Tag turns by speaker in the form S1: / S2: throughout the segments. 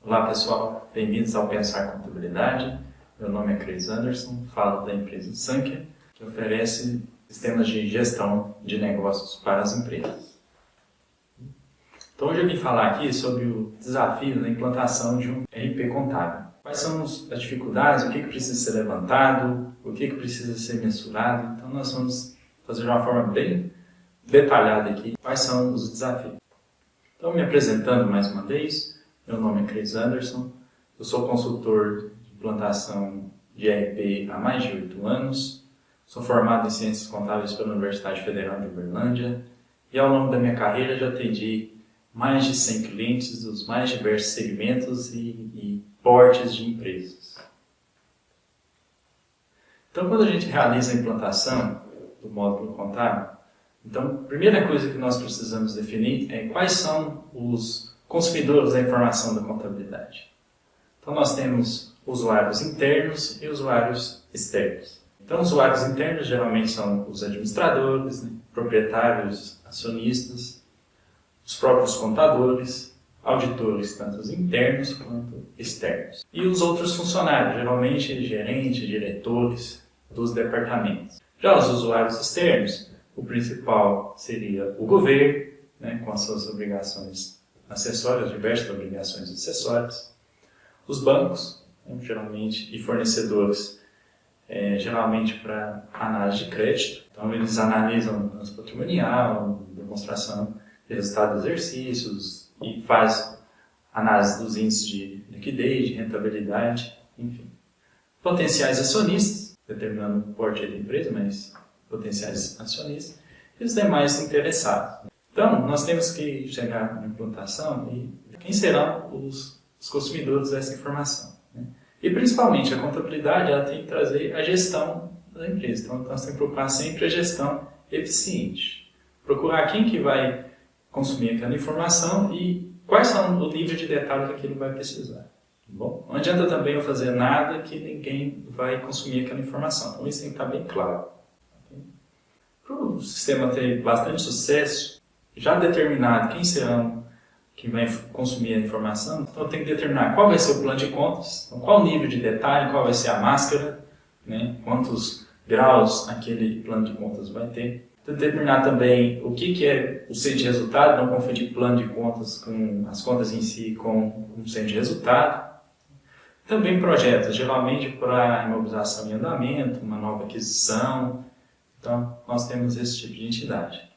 S1: Olá pessoal, bem-vindos ao Pensar Contabilidade. Meu nome é Chris Anderson, falo da empresa Sankia, que oferece sistemas de gestão de negócios para as empresas. Então hoje eu vim falar aqui sobre o desafio da implantação de um RP contábil. Quais são as dificuldades, o que precisa ser levantado, o que precisa ser mensurado. Então nós vamos fazer de uma forma bem detalhada aqui quais são os desafios. Então me apresentando mais uma vez, meu nome é Chris Anderson, eu sou consultor de implantação de ERP há mais de 8 anos, sou formado em Ciências Contábeis pela Universidade Federal de Uberlândia e ao longo da minha carreira já atendi mais de 100 clientes dos mais diversos segmentos e portes de empresas. Então, quando a gente realiza a implantação do módulo contábil, então, a primeira coisa que nós precisamos definir é quais são os consumidores da informação da contabilidade. Então, nós temos usuários internos e usuários externos. Então, usuários internos geralmente são os administradores, proprietários, acionistas, os próprios contadores, auditores, tanto os internos quanto externos. E os outros funcionários, geralmente gerentes, diretores dos departamentos. Já os usuários externos, o principal seria o governo, com as suas obrigações acessórias, diversas obrigações acessórias. Os bancos, geralmente, e fornecedores, geralmente para análise de crédito. Então, eles analisam o balanço patrimonial, demonstração de resultado dos exercícios e faz análise dos índices de liquidez, de rentabilidade, enfim. Potenciais acionistas, determinando o porte da empresa, mas potenciais acionistas, e os demais interessados. Então, nós temos que chegar na implantação e quem serão os consumidores dessa informação. E, principalmente, a contabilidade ela tem que trazer a gestão da empresa. Então, nós temos que procurar sempre a gestão eficiente. Procurar quem que vai consumir aquela informação e quais são o nível de detalhe que aquilo vai precisar. Bom, não adianta também eu fazer nada que ninguém vai consumir aquela informação. Então, isso tem que estar bem claro. Para o sistema ter bastante sucesso, já determinado quem serão que vai consumir a informação, então eu tenho que determinar qual vai ser o plano de contas, então, qual o nível de detalhe, qual vai ser a máscara, quantos graus aquele plano de contas vai ter. Determinar também o que é o centro de resultado, não confundir plano de contas com as contas em si com o centro de resultado. Também projetos, geralmente para imobilização em andamento, uma nova aquisição. Então, nós temos esse tipo de entidade.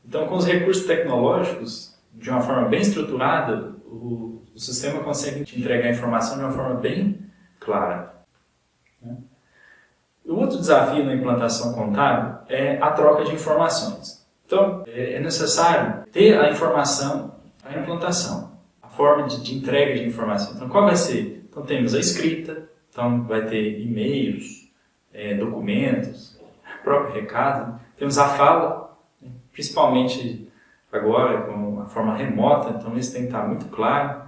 S1: Então, com os recursos tecnológicos, de uma forma bem estruturada, o sistema consegue te entregar a informação de uma forma bem clara. O outro desafio na implantação contábil é a troca de informações. Então, é necessário ter a informação, a implantação, a forma de entrega de informação. Então, qual vai ser? Então, temos a escrita, então vai ter e-mails, documentos, próprio recado. Temos a fala, principalmente agora com a forma remota, então isso tem que estar muito claro.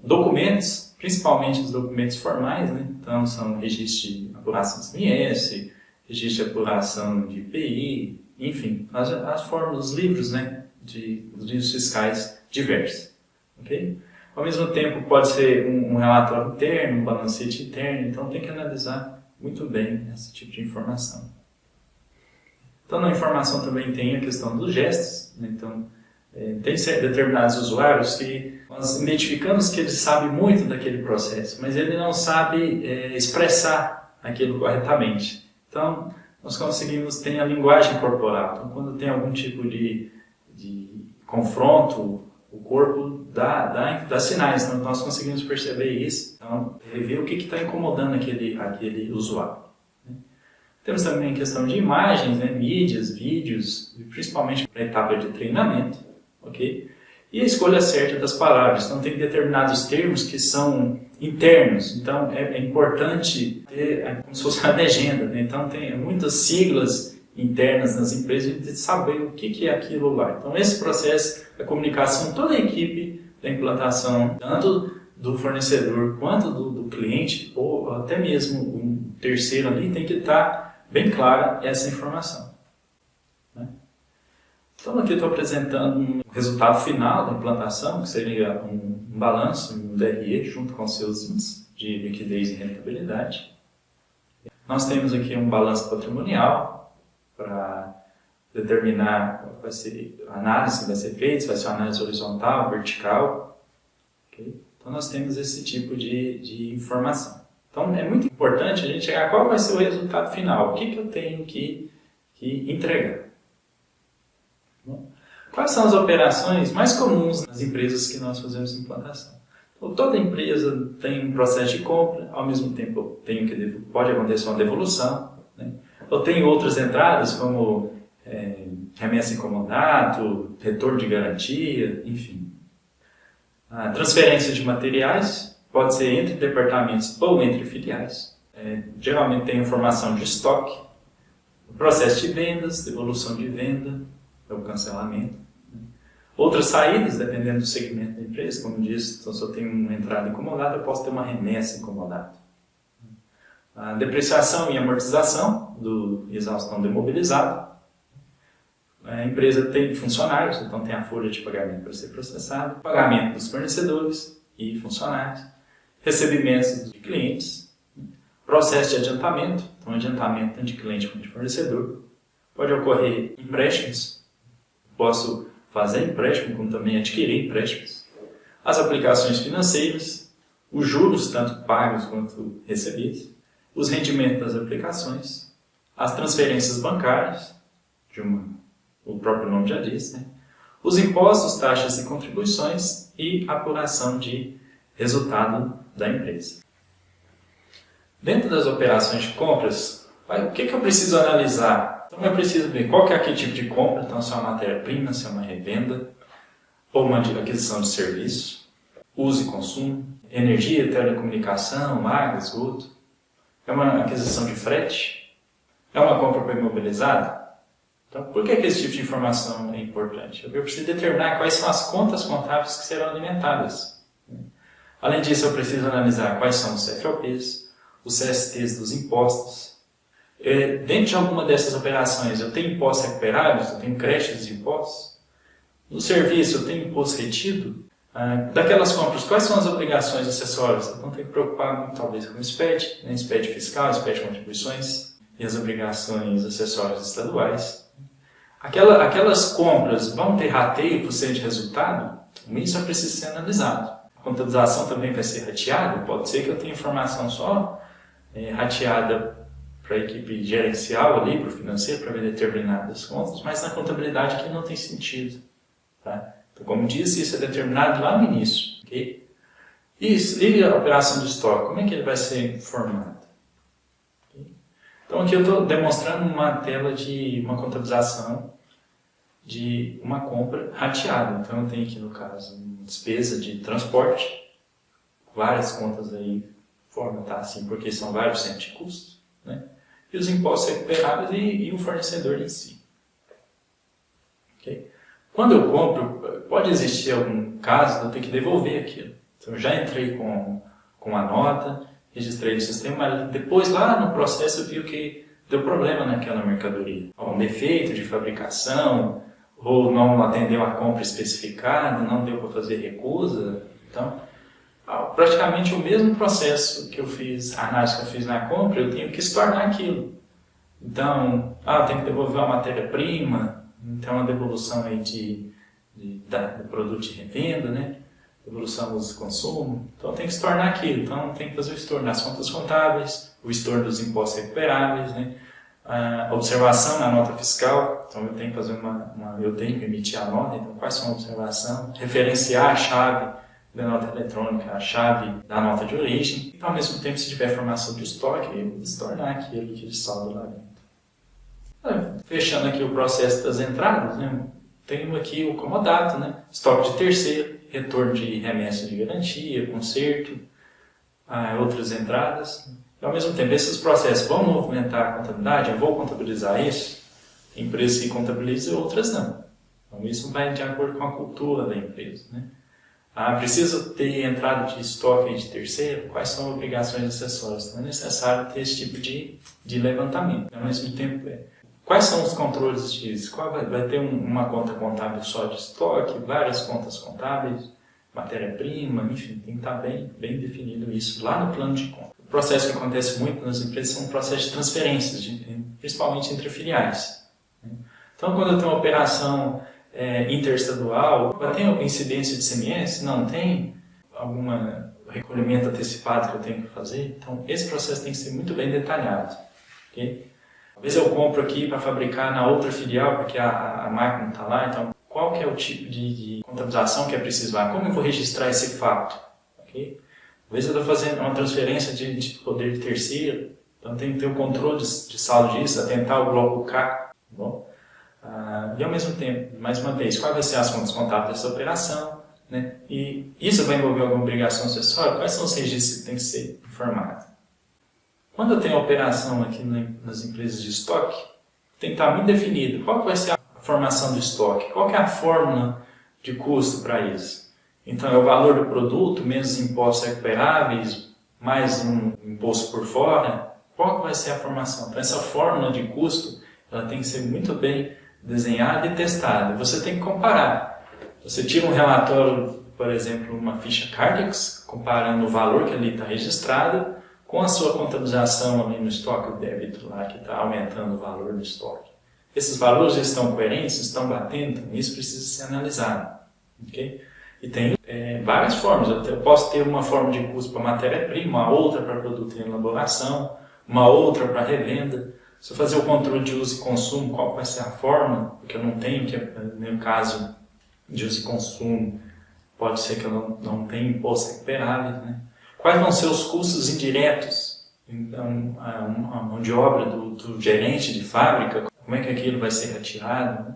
S1: Documentos, principalmente os documentos formais, então são registros de apuração de ICMS, registro de apuração de IPI, enfim, as formas, os livros, dos livros fiscais diversos. Okay? Ao mesmo tempo pode ser um relatório interno, um balancete interno, então tem que analisar muito bem esse tipo de informação. Então, na informação também tem a questão dos gestos. Então, tem determinados usuários que nós identificamos que ele sabe muito daquele processo, mas ele não sabe expressar aquilo corretamente. Então, nós conseguimos ter a linguagem corporal. Então, quando tem algum tipo de confronto, o corpo dá sinais. Então, nós conseguimos perceber isso. Então, ver o que está incomodando aquele usuário. Temos também a questão de imagens, mídias, vídeos, principalmente para a etapa de treinamento. Okay? E a escolha certa das palavras. Então, tem determinados termos que são internos. Então, é importante ter como se fosse uma legenda. Então, tem muitas siglas internas nas empresas de saber o que é aquilo lá. Então, esse processo, a comunicação, toda a equipe da implantação, tanto do fornecedor quanto do cliente, ou até mesmo um terceiro ali, tem que estar bem clara essa informação. Então aqui eu estou apresentando um resultado final da implantação, que seria um balanço, um DRE, junto com seus índices de liquidez e rentabilidade. Nós temos aqui um balanço patrimonial para determinar qual vai ser a análise que vai ser feita, se vai ser uma análise horizontal, vertical. Okay? Então nós temos esse tipo de informação. Então é muito importante a gente chegar a qual vai ser o resultado final, o que eu tenho que entregar. Bom, quais são as operações mais comuns nas empresas que nós fazemos implantação? Então, toda empresa tem um processo de compra, ao mesmo tempo pode acontecer uma devolução, né? Eu tenho outras entradas como remessa em comodato, retorno de garantia, enfim. A transferência de materiais pode ser entre departamentos ou entre filiais. Geralmente tem informação de estoque, processo de vendas, devolução de venda, ou cancelamento. Outras saídas, dependendo do segmento da empresa, como disse, então, se eu tenho uma entrada incomodada, eu posso ter uma remessa incomodada. A depreciação e amortização do exaustão demobilizado. A empresa tem funcionários, então tem a folha de pagamento para ser processada, pagamento dos fornecedores e funcionários, recebimentos de clientes, processo de adiantamento, então adiantamento tanto de cliente quanto de fornecedor. Pode ocorrer empréstimos, posso fazer empréstimo, como também adquirir empréstimos. As aplicações financeiras, os juros, tanto pagos quanto recebidos, os rendimentos das aplicações, as transferências bancárias, o próprio nome já diz, né? Os impostos, taxas e contribuições e apuração de resultado da empresa. Dentro das operações de compras, o que eu preciso analisar? Então eu preciso ver qual que é aquele tipo de compra, então se é uma matéria-prima, se é uma revenda, ou uma aquisição de serviço, uso e consumo, energia, telecomunicação, água, esgoto, é uma aquisição de frete, é uma compra para imobilizado. Então por que esse tipo de informação é importante? Eu preciso determinar quais são as contas contábeis que serão alimentadas. Além disso, eu preciso analisar quais são os CFOPs, os CSTs dos impostos. Dentro de alguma dessas operações, eu tenho impostos recuperáveis, eu tenho créditos de impostos. No serviço, eu tenho imposto retido. Daquelas compras, quais são as obrigações acessórias? Então, tenho que preocupar muito, talvez, com o SPED, né? SPED fiscal, SPED de contribuições e as obrigações acessórias estaduais. Aquelas compras vão ter rateio por ser de resultado? Isso é preciso ser analisado. A contabilização também vai ser rateada? Pode ser que eu tenha informação só rateada para a equipe gerencial ali, para o financeiro, para ver determinadas contas, mas na contabilidade aqui não tem sentido. Tá? Então, como disse, isso é determinado lá no início. Okay? E a operação de estoque, como é que ele vai ser formado? Okay? Então aqui eu estou demonstrando uma tela de uma contabilização de uma compra rateada. Então eu tenho aqui no caso uma despesa de transporte, várias contas aí, forma tá assim, porque são vários centros de custo, né? E os impostos recuperáveis e o fornecedor em si. Okay? Quando eu compro, pode existir algum caso de eu ter que devolver aquilo. Então eu já entrei com a nota, registrei no sistema, mas depois lá no processo eu vi que deu problema naquela mercadoria. Um defeito de fabricação, ou não atendeu a compra especificada, não deu para fazer recusa. Então, praticamente o mesmo processo que eu fiz, a análise que eu fiz na compra, eu tenho que estornar aquilo. Então, eu tenho que devolver uma matéria-prima, então a devolução aí do produto de revenda, né? Devolução do uso e consumo. Então eu tenho que estornar aquilo, então eu tenho que fazer o estorno das contas contábeis, o estorno dos impostos recuperáveis, né? A observação na nota fiscal, então eu tenho que fazer eu tenho que emitir a nota, então quais são a observação, referenciar a chave da nota eletrônica, a chave da nota de origem, e ao mesmo tempo, se tiver formação de estoque, eu estornar aquilo de saldo lá dentro. Fechando aqui o processo das entradas, né? Tenho aqui o comodato, né? Estoque de terceiro, retorno de remessa de garantia, conserto, outras entradas. E, ao mesmo tempo, esses processos vão movimentar a contabilidade, eu vou contabilizar isso, tem empresas que contabilizam e outras não. Então isso vai de acordo com a cultura da empresa, né? Preciso ter entrada de estoque de terceiro, quais são as obrigações acessórias? Então é necessário ter esse tipo de levantamento. Ao mesmo tempo, Quais são os controles disso? Vai ter uma conta contábil só de estoque, várias contas contábeis, matéria-prima, enfim, tem que estar bem definido isso lá no plano de conta. O processo que acontece muito nas empresas são processos de transferências, principalmente entre filiais. Então, quando eu tenho uma operação interestadual, tem incidência de ICMS? Não tem? Algum recolhimento antecipado que eu tenho que fazer? Então, esse processo tem que ser muito bem detalhado. Okay? Às vezes eu compro aqui para fabricar na outra filial, porque a máquina está lá, então qual que é o tipo de contabilização que é preciso lá? Como eu vou registrar esse fato? Okay? Às vezes eu estou fazendo uma transferência de poder de terceiro, então tem que ter o controle de saldo disso, atentar o bloco K. Bom? E ao mesmo tempo, mais uma vez, quais vão ser as contas contábeis dessa operação? Né? E isso vai envolver alguma obrigação acessória? Quais são os registros que têm que ser informados? Quando eu tenho a operação aqui nas empresas de estoque, tem que estar muito definido qual vai ser a formação do estoque, qual que é a fórmula de custo para isso. Então, é o valor do produto, menos impostos recuperáveis, mais um imposto por fora. Qual que vai ser a formação? Então, essa fórmula de custo ela tem que ser muito bem desenhada e testada. Você tem que comparar. Você tira um relatório, por exemplo, uma ficha Cardex, comparando o valor que ali está registrado com a sua contabilização ali no estoque, o débito lá que está aumentando o valor do estoque. Esses valores estão coerentes, estão batendo, então isso precisa ser analisado. Okay? E tem várias formas. Eu posso ter uma forma de custo para matéria-prima, uma outra para produto em elaboração, uma outra para revenda. Se eu fazer o controle de uso e consumo, qual vai ser a forma? Porque eu não tenho, que no meu caso de uso e consumo, pode ser que eu não tenha imposto recuperável, né? Quais vão ser os custos indiretos? Então, a mão de obra do gerente de fábrica, como é que aquilo vai ser retirado? Né?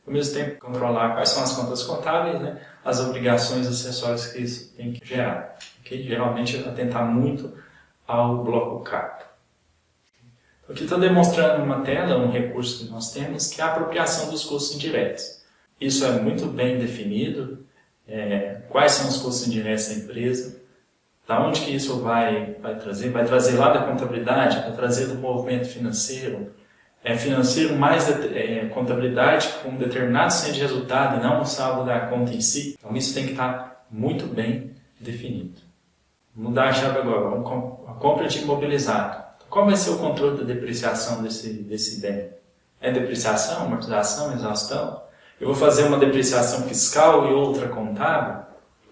S1: Ao mesmo tempo, controlar quais são as contas contábeis, né? As obrigações acessórias que isso tem que gerar. Okay? Geralmente, atentar muito ao bloco K. Aqui estou demonstrando numa tela um recurso que nós temos, que é a apropriação dos custos indiretos. Isso é muito bem definido, quais são os custos indiretos da empresa, da onde que isso vai trazer? Vai trazer lá da contabilidade, vai trazer do movimento financeiro, financeiro mais contabilidade com um determinado centro de resultado e não o saldo da conta em si. Então isso tem que estar muito bem definido. Vamos mudar a chave agora, a compra de imobilizado. Qual vai ser o controle da depreciação desse bem? É depreciação, amortização, exaustão? Eu vou fazer uma depreciação fiscal e outra contábil?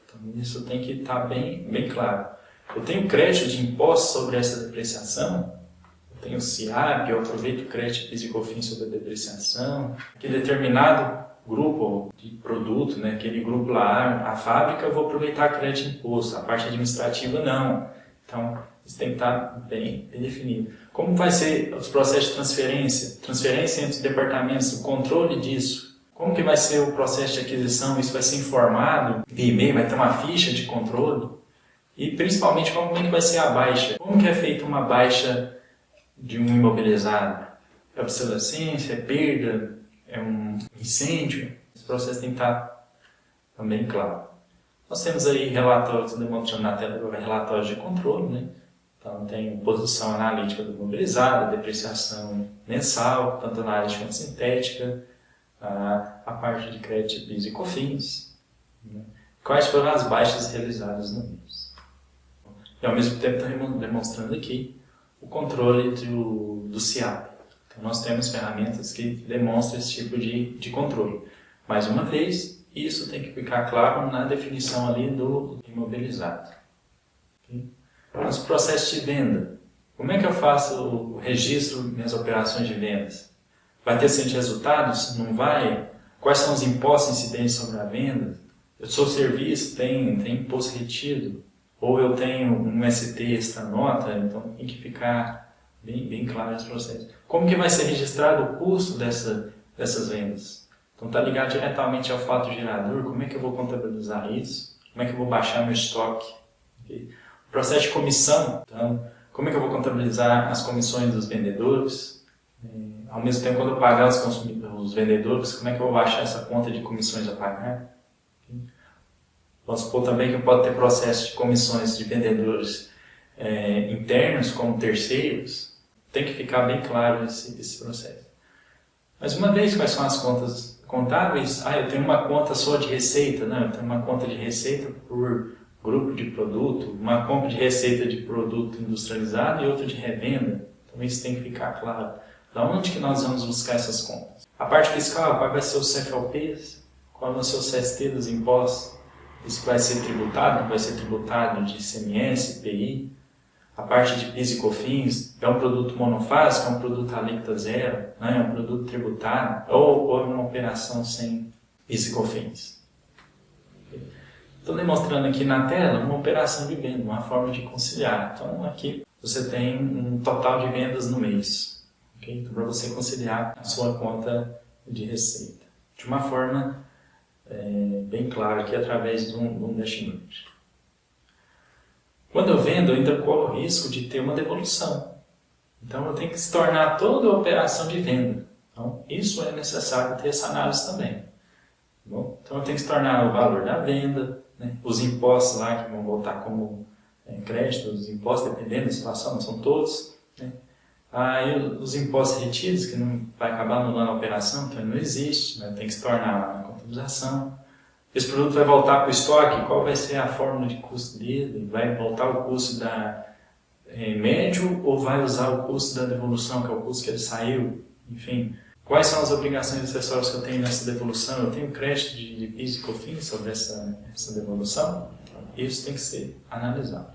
S1: Então, isso tem que estar bem claro. Eu tenho crédito de imposto sobre essa depreciação? Eu tenho CIAP, eu aproveito o crédito PIS e COFINS sobre a depreciação? Aquele determinado grupo de produto, né, aquele grupo lá, a fábrica, eu vou aproveitar crédito de imposto, a parte administrativa não. Então, isso tem que estar bem definido. Como vai ser os processos de transferência entre os departamentos, o controle disso? Como que vai ser o processo de aquisição? Isso vai ser informado via e-mail, vai ter uma ficha de controle? E principalmente, como é que vai ser a baixa? Como que é feita uma baixa de um imobilizado? É obsolescência, é perda, é um incêndio? Esse processo tem que estar também claro. Nós temos aí relatórios, demonstrando na tela agora, relatórios de controle, né? Então tem posição analítica do imobilizado, depreciação mensal, tanto analítica quanto sintética, a parte de crédito PIS e COFINS, né? Quais foram as baixas realizadas no mês. E ao mesmo tempo está demonstrando aqui o controle do CIAP. Então nós temos ferramentas que demonstram esse tipo de controle. Mais uma vez, isso tem que ficar claro na definição ali do imobilizado. Okay? Nos processos de venda, como é que eu faço o registro das minhas operações de vendas? Vai ter centro de resultados? Não vai? Quais são os impostos incidentes sobre a venda? Eu sou serviço, tem imposto retido? Ou eu tenho um ST extra nota? Então tem que ficar bem claro esse processo. Como que vai ser registrado o custo dessas vendas? Então está ligado diretamente ao fato gerador. Como é que eu vou contabilizar isso? Como é que eu vou baixar meu estoque? Okay? O processo de comissão. Então, como é que eu vou contabilizar as comissões dos vendedores? Ao mesmo tempo, quando eu pagar os vendedores, como é que eu vou baixar essa conta de comissões a pagar? Vamos supor também que eu posso ter processo de comissões de vendedores internos como terceiros. Tem que ficar bem claro esse processo. Mas uma vez, quais são as contas contábeis? Eu tenho uma conta só de receita, eu tenho uma conta de receita por grupo de produto, uma conta de receita de produto industrializado e outra de revenda. Então isso tem que ficar claro. Da onde que nós vamos buscar essas contas? A parte fiscal, qual vai ser os CFLPs? Qual vai ser o CST dos impostos? Isso vai ser tributado, não vai ser tributado de ICMS, IPI? A parte de PIS e COFINS, é um produto monofásico, é um produto alíquota zero, é um produto tributário, ou é uma operação sem PIS e COFINS. Estou demonstrando aqui na tela uma operação de venda, uma forma de conciliar. Então aqui você tem um total de vendas no mês, okay? Então, para você conciliar a sua conta de receita. De uma forma bem clara aqui através de um dashboard. Quando eu vendo, eu ainda corro o risco de ter uma devolução. Então eu tenho que se tornar toda a operação de venda. Então isso é necessário ter essa análise também. Bom, então eu tenho que se tornar o valor da venda, os impostos lá que vão voltar como crédito, os impostos dependendo da situação, não são todos. Aí os impostos retidos, que não vai acabar anulando a operação, então não existe, tem que se tornar a contabilização. Esse produto vai voltar para o estoque, qual vai ser a fórmula de custo dele? Vai voltar o custo médio ou vai usar o custo da devolução, que é o custo que ele saiu? Enfim, quais são as obrigações acessórias que eu tenho nessa devolução? Eu tenho crédito de PIS e COFINS sobre essa devolução? Isso tem que ser analisado.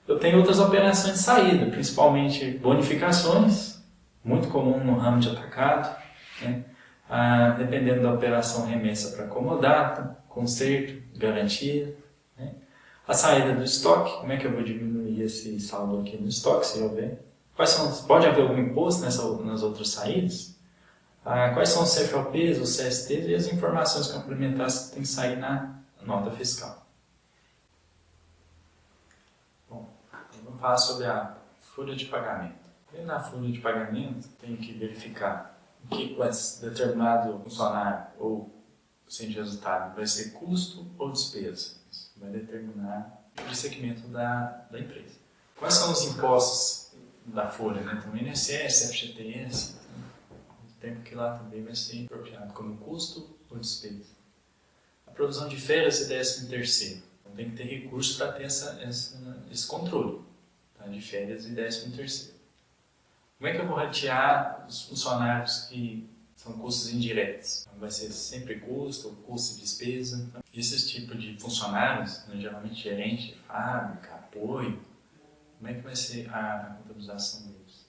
S1: Eu tenho outras operações de saída, principalmente bonificações, muito comum no ramo de atacado, dependendo da operação remessa para comodato, conserto, garantia. A saída do estoque, como é que eu vou diminuir esse saldo aqui no estoque, se houver? Pode haver algum imposto nas outras saídas? Quais são os CFLPs, os CSTs e as informações complementares que tem que sair na nota fiscal? Bom, vamos falar sobre a folha de pagamento. E na folha de pagamento, tem que verificar o que determinado funcionário ou sem resultado vai ser custo ou despesa. Isso vai determinar o segmento da empresa. Quais são os impostos da folha? Então, INSS, FGTS, tempo que lá também vai ser apropriado como custo ou despesa. A provisão de férias e 13º. Então, tem que ter recurso para ter esse controle, de férias e 13º. Como é que eu vou ratear os funcionários que são custos indiretos? Vai ser sempre custo ou custo e despesa. Então, esses tipos de funcionários, geralmente gerente, fábrica, apoio, como é que vai ser a contabilização deles?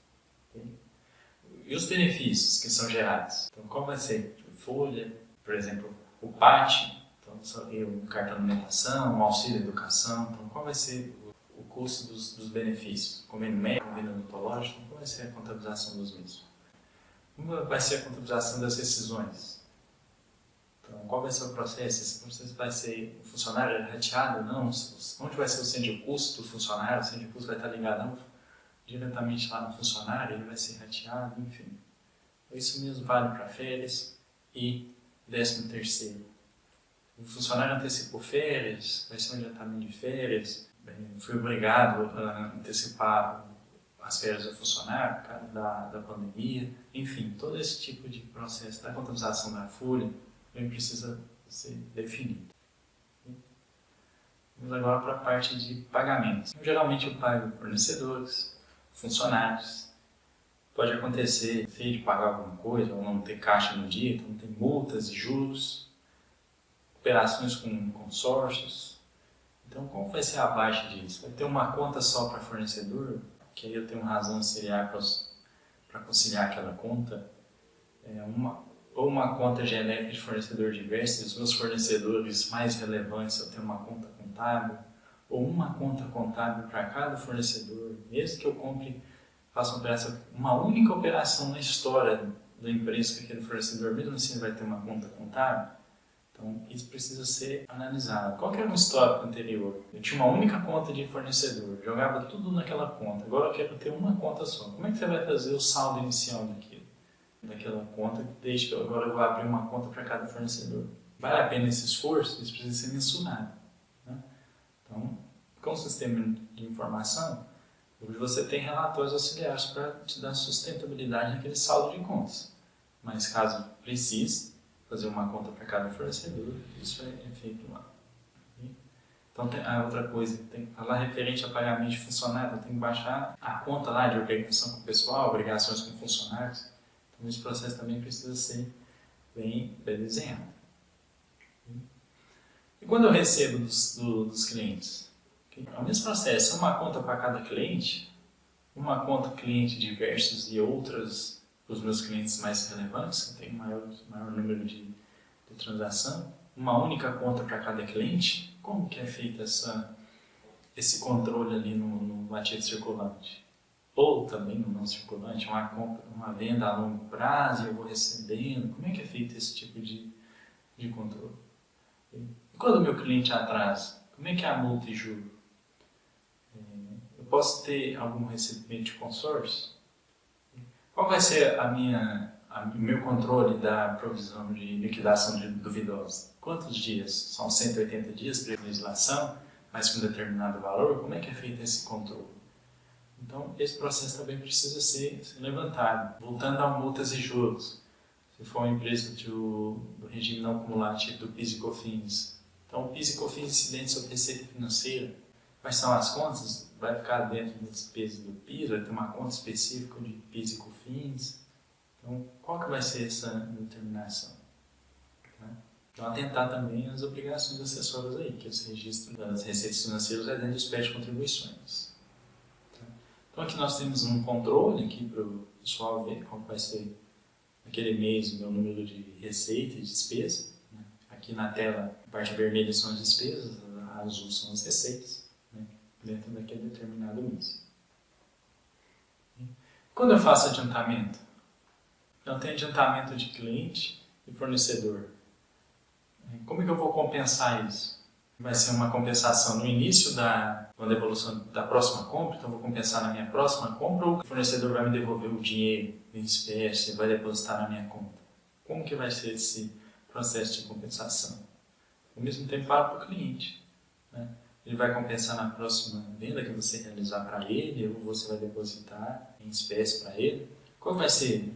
S1: Okay? E os benefícios que são gerados? Então, qual vai ser? Folha, por exemplo, o PAT, então, o cartão de alimentação, o auxílio educação. Então, qual vai ser o custo dos benefícios? Convênio médico, convênio odontológico, qual vai ser a contabilização dos mesmos? Como vai ser a contabilização das rescisões? Então, qual vai ser o processo? Esse processo vai ser o funcionário rateado ou não? Onde vai ser o centro de custo do funcionário? O centro de custo vai estar ligado diretamente lá no funcionário, ele vai ser rateado, enfim. Isso mesmo vale para férias e 13º. O funcionário antecipou férias, vai ser um adiantamento de férias, foi obrigado a antecipar as férias do funcionário por causa da pandemia, enfim, todo esse tipo de processo da contabilização da folha precisa ser definido. Vamos agora para a parte de pagamentos. Geralmente eu pago fornecedores, funcionários. Pode acontecer de pagar alguma coisa ou não ter caixa no dia, então tem multas e juros, operações com consórcios. Então, como vai ser a baixa disso? Vai ter uma conta só para fornecedor, que aí eu tenho razão serial para conciliar aquela conta, ou uma conta genérica de fornecedor diverso, e os meus fornecedores mais relevantes eu tenho uma conta contábil, ou uma conta contábil para cada fornecedor, mesmo que eu faça uma única operação na história da empresa com aquele fornecedor, mesmo assim vai ter uma conta contábil. Então, isso precisa ser analisado. Qual que era o histórico anterior? Eu tinha uma única conta de fornecedor, jogava tudo naquela conta. Agora eu quero ter uma conta só. Como é que você vai fazer o saldo inicial daquela conta, desde que agora eu vou abrir uma conta para cada fornecedor? Vale a pena esse esforço? Isso precisa ser mensurado. Então, com o sistema de informação, hoje você tem relatórios auxiliares para te dar sustentabilidade naquele saldo de contas. mas caso precise fazer uma conta para cada fornecedor, isso é feito lá. Então, a outra coisa, tem que falar referente a pagamento de funcionário, tem que baixar a conta lá de organização com o pessoal, obrigações com funcionários. Então, esse processo também precisa ser bem desenhado. E quando eu recebo dos clientes? É o mesmo processo, uma conta para cada cliente, uma conta cliente diversos e outras para os meus clientes mais relevantes, que tem maior número de transação, uma única conta para cada cliente. Como que é feito esse controle ali no ativo circulante? Ou também no não circulante, uma venda a longo prazo e eu vou recebendo. Como é que é feito esse tipo de controle? E quando o meu cliente atrasa, como é que é a multa e juro? Eu posso ter algum recebimento de consórcio? Qual vai ser o meu controle da provisão de liquidação duvidosa? Quantos dias? São 180 dias para a legislação, mas com determinado valor? Como é que é feito esse controle? Então, esse processo também precisa ser levantado. Voltando a multas e juros. Se for uma empresa do regime não cumulativo do PIS e COFINS. Então, o PIS e COFINS incidente sobre receita financeira. Quais são as contas? Vai ficar dentro das despesas do PIS, vai ter uma conta específica de PIS e COFINS. Então, qual que vai ser essa determinação? Tá? Então, atentar também às obrigações acessórias aí, que esse registro das receitas financeiras é dentro do espécie de contribuições. Tá? Então, aqui nós temos um controle aqui para o pessoal ver como vai ser naquele mês o meu número de receita e despesa. Né? Aqui na tela, a parte vermelha são as despesas, a azul são as receitas, né? Dentro daquele determinado mês. Quando eu faço adiantamento? Eu tenho adiantamento de cliente e fornecedor. Como é que eu vou compensar isso? Vai ser uma compensação no início da devolução da próxima compra, então eu vou compensar na minha próxima compra, ou o fornecedor vai me devolver o dinheiro em espécie, vai depositar na minha conta? Como que vai ser esse processo de compensação? Ao mesmo tempo para o cliente. Né? Ele vai compensar na próxima venda que você realizar para ele, ou você vai depositar em espécie para ele. Qual vai ser?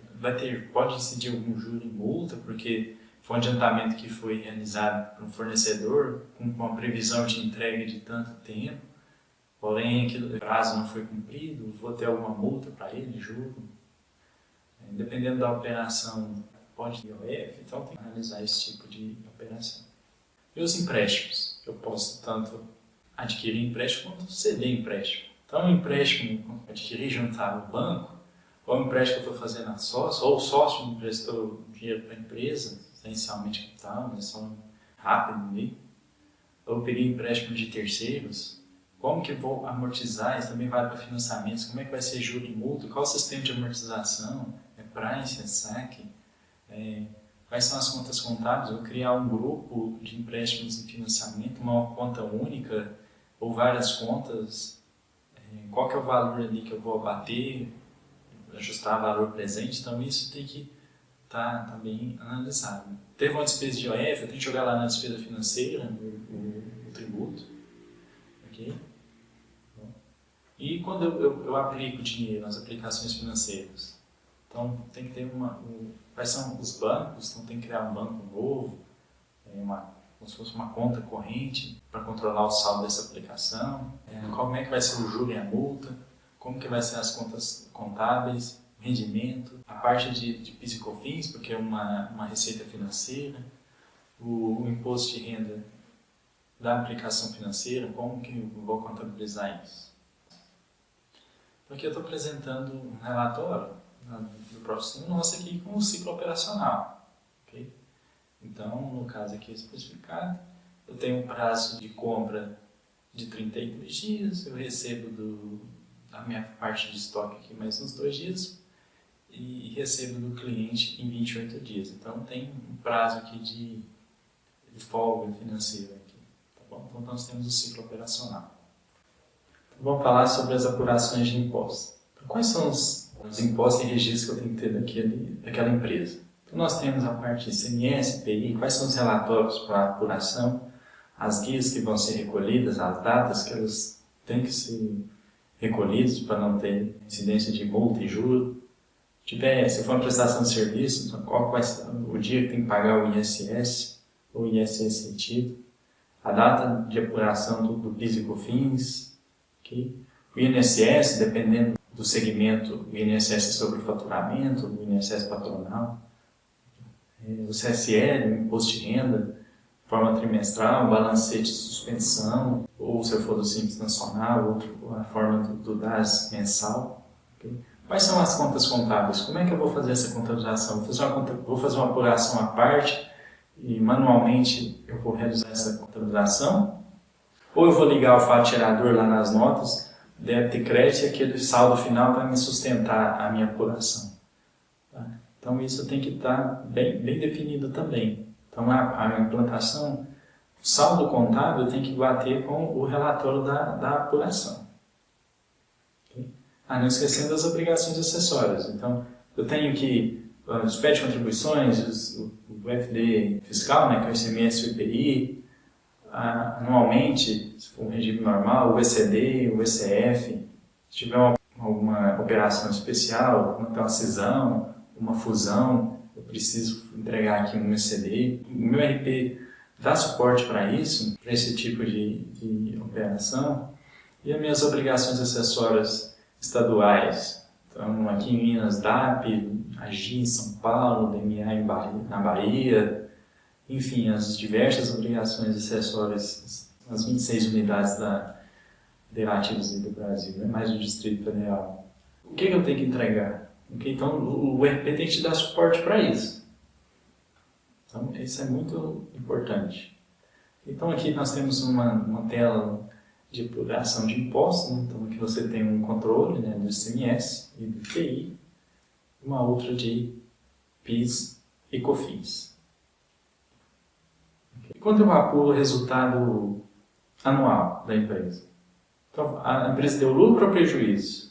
S1: Pode incidir algum juro e multa, porque foi um adiantamento que foi realizado para um fornecedor com uma previsão de entrega de tanto tempo, porém aquele prazo não foi cumprido, vou ter alguma multa para ele, juro. Dependendo da operação, pode ter IOF, então tem que analisar esse tipo de operação. E os empréstimos? Eu posso tanto adquirir empréstimo quanto ceder empréstimo. Então, um empréstimo adquirir juntar no banco, ou um empréstimo que eu estou fazendo a sócio, ou o sócio me emprestou dinheiro para a empresa, essencialmente capital, mas só rápido ali. Ou peguei empréstimo de terceiros, como que eu vou amortizar? Isso também vale para financiamentos, como é que vai ser juro e multa, qual o sistema de amortização, é price, é saque, quais são as contas contábeis, eu vou criar um grupo de empréstimos e financiamento, uma conta única, ou várias contas, qual que é o valor ali que eu vou abater, ajustar o valor presente, então isso tem que estar bem analisado. Teve uma despesa de IOF, eu tenho que jogar lá na despesa financeira, o tributo. Okay? E quando eu aplico dinheiro nas aplicações financeiras, então tem que ter quais são os bancos, então tem que criar um banco novo, como se fosse uma conta corrente para controlar o saldo dessa aplicação, como é que vai ser o juro e a multa, como que vai ser as contas contábeis, o rendimento, a parte de PIS e COFINS, porque é uma receita financeira, o imposto de renda da aplicação financeira, como que eu vou contabilizar isso. Então aqui eu estou apresentando um relatório do próximo nosso aqui com o ciclo operacional. Okay? Então, no caso aqui especificado, eu tenho um prazo de compra de 32 dias, eu recebo a minha parte de estoque aqui mais uns 2 dias e recebo do cliente em 28 dias. Então tem um prazo aqui de folga financeira aqui. Tá bom? Então nós temos o ciclo operacional. Então, vamos falar sobre as apurações de impostos. Então, quais são os impostos e registros que eu tenho que ter daquela empresa? Então nós temos a parte de ICMS, PI, quais são os relatórios para apuração, as guias que vão ser recolhidas, as datas que elas têm que ser recolhidos para não ter incidência de multa e juro, Se for uma prestação de serviço, então qual vai ser o dia que tem que pagar o ISS, ou ISS retido, a data de apuração do PIS e COFINS, okay? O INSS, dependendo do segmento, o INSS é sobre o faturamento, o INSS patronal, o CSL, o imposto de renda, forma trimestral, um balancete de suspensão, ou se eu for do Simples Nacional, a forma do DAS mensal. Okay? Quais são as contas contábeis? Como é que eu vou fazer essa contabilização? Vou fazer uma apuração à parte e manualmente eu vou realizar essa contabilização? Ou eu vou ligar o fato gerador lá nas notas, débito e crédito, e aquele saldo final vai me sustentar a minha apuração. Tá? Então isso tem que estar bem definido também. Então a implantação, o saldo contábil tem que bater com o relatório da apuração. Okay? Não esquecendo das obrigações acessórias. Então eu tenho que os PET contribuições, o FD fiscal, né, que é o ICMS e o IPI, anualmente, se for um regime normal, o ECD, o ECF, se tiver alguma operação especial, uma cisão, uma fusão, eu preciso entregar aqui um ECD. O meu RP dá suporte para isso, para esse tipo de operação. E as minhas obrigações acessórias estaduais. Então, aqui em Minas, DAP, AGI em São Paulo, DMA na Bahia, enfim, as diversas obrigações acessórias, as 26 unidades federativas do Brasil, mais o Distrito Federal. O que eu tenho que entregar? Okay, então, o ERP tem que te dar suporte para isso. Então, isso é muito importante. Então, aqui nós temos uma tela de apuração de impostos. Né? Então, aqui você tem um controle, né, do ICMS e do IPI, uma outra de PIS e COFINS. Okay. Quando eu apuro o resultado anual da empresa? Então, a empresa deu lucro ou prejuízo?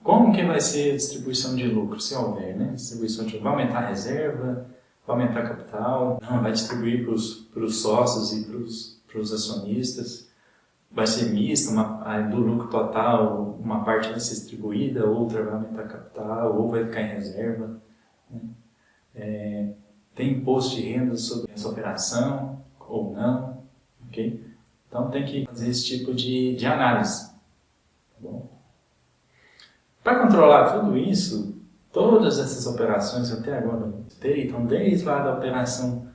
S1: Como que vai ser a distribuição de lucro, se houver, né? Distribuição de vai aumentar a reserva, vai aumentar capital, não, vai distribuir para os sócios e para os acionistas, vai ser mista, do lucro total, uma parte vai ser distribuída, outra vai aumentar capital, ou vai ficar em reserva. Né? Tem imposto de renda sobre essa operação, ou não, ok? Então tem que fazer esse tipo de análise. Tá bom? Para controlar tudo isso, todas essas operações até agora eu citei, então desde lá da operação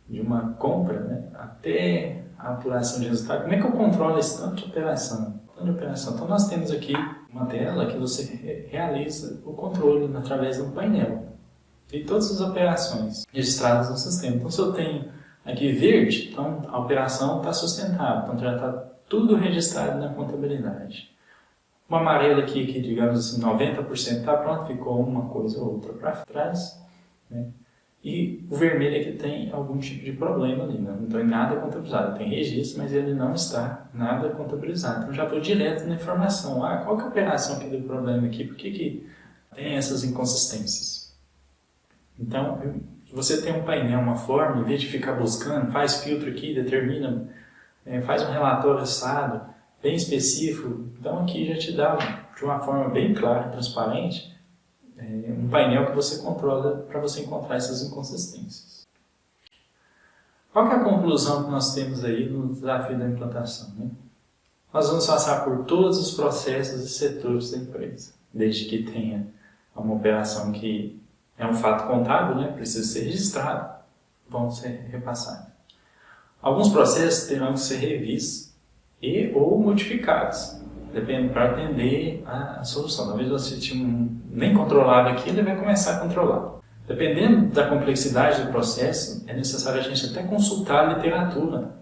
S1: de uma compra, né, até a apuração de resultado, como é que eu controlo esse tanto de operação? Então nós temos aqui uma tela que você realiza o controle através de um painel de todas as operações registradas no sistema. Então se eu tenho aqui verde, então a operação está sustentável, então já está tudo registrado na contabilidade. Uma amarela aqui que, digamos assim, 90% está pronto, ficou uma coisa ou outra para trás. Né? E o vermelho aqui tem algum tipo de problema ali, não tem nada contabilizado. Tem registro, mas ele não está nada contabilizado. Então já vou direto na informação. Qual que é a operação que deu problema aqui? Por que tem essas inconsistências? Então, você tem um painel, uma forma, em vez de ficar buscando, faz filtro aqui, determina, faz um relatório assado, bem específico, então aqui já te dá de uma forma bem clara e transparente um painel que você controla para você encontrar essas inconsistências. Qual que é a conclusão que nós temos aí no desafio da implantação? Né? Nós vamos passar por todos os processos e setores da empresa, desde que tenha uma operação que é um fato contábil, né? Precisa ser registrado, vão ser repassados. Alguns processos terão que ser revistos ou modificados, dependendo para atender a solução. Talvez você nem controlava aquilo, ele vai começar a controlar. Dependendo da complexidade do processo, é necessário a gente até consultar a literatura,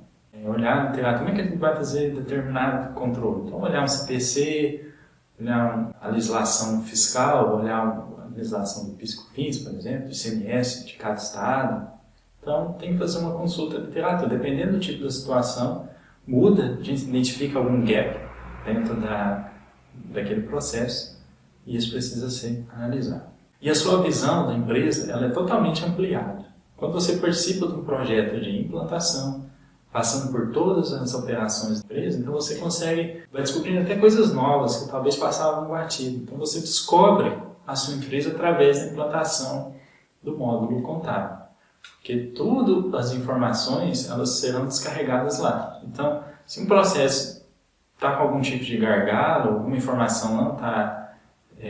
S1: olhar a literatura, como é que a gente vai fazer determinado controle. Então, olhar um CPC, olhar a legislação fiscal, olhar a legislação do PIS/COFINS, por exemplo, do ICMS de cada estado. Então, tem que fazer uma consulta da literatura. Dependendo do tipo da situação, muda, a gente identifica algum gap dentro daquele processo e isso precisa ser analisado. E a sua visão da empresa ela é totalmente ampliada. Quando você participa de um projeto de implantação, passando por todas as operações da empresa, então você vai descobrindo até coisas novas que talvez passavam batido. Então você descobre a sua empresa através da implantação do módulo contábil. Porque todas as informações elas serão descarregadas lá. Então, se um processo está com algum tipo de gargalo, alguma informação não está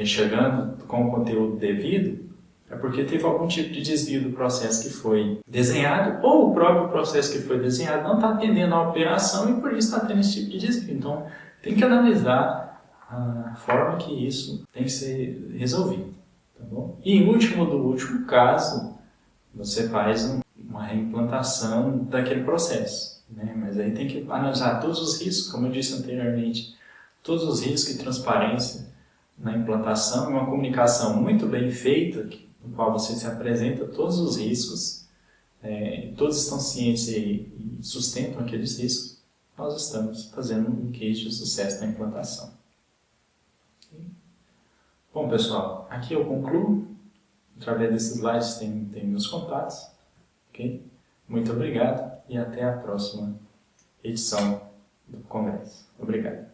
S1: chegando com o conteúdo devido, é porque teve algum tipo de desvio do processo que foi desenhado, ou o próprio processo que foi desenhado não está atendendo à operação e por isso está tendo esse tipo de desvio. Então, tem que analisar a forma que isso tem que ser resolvido. Tá bom? E em último caso, você faz uma reimplantação daquele processo. Né? Mas aí tem que analisar todos os riscos, como eu disse anteriormente, todos os riscos e transparência na implantação, uma comunicação muito bem feita, no qual você se apresenta todos os riscos, todos estão cientes e sustentam aqueles riscos, nós estamos fazendo um case de sucesso na implantação. Bom, pessoal, aqui eu concluo. Através desses slides tem meus contatos. Okay? Muito obrigado e até a próxima edição do Congresso. Obrigado.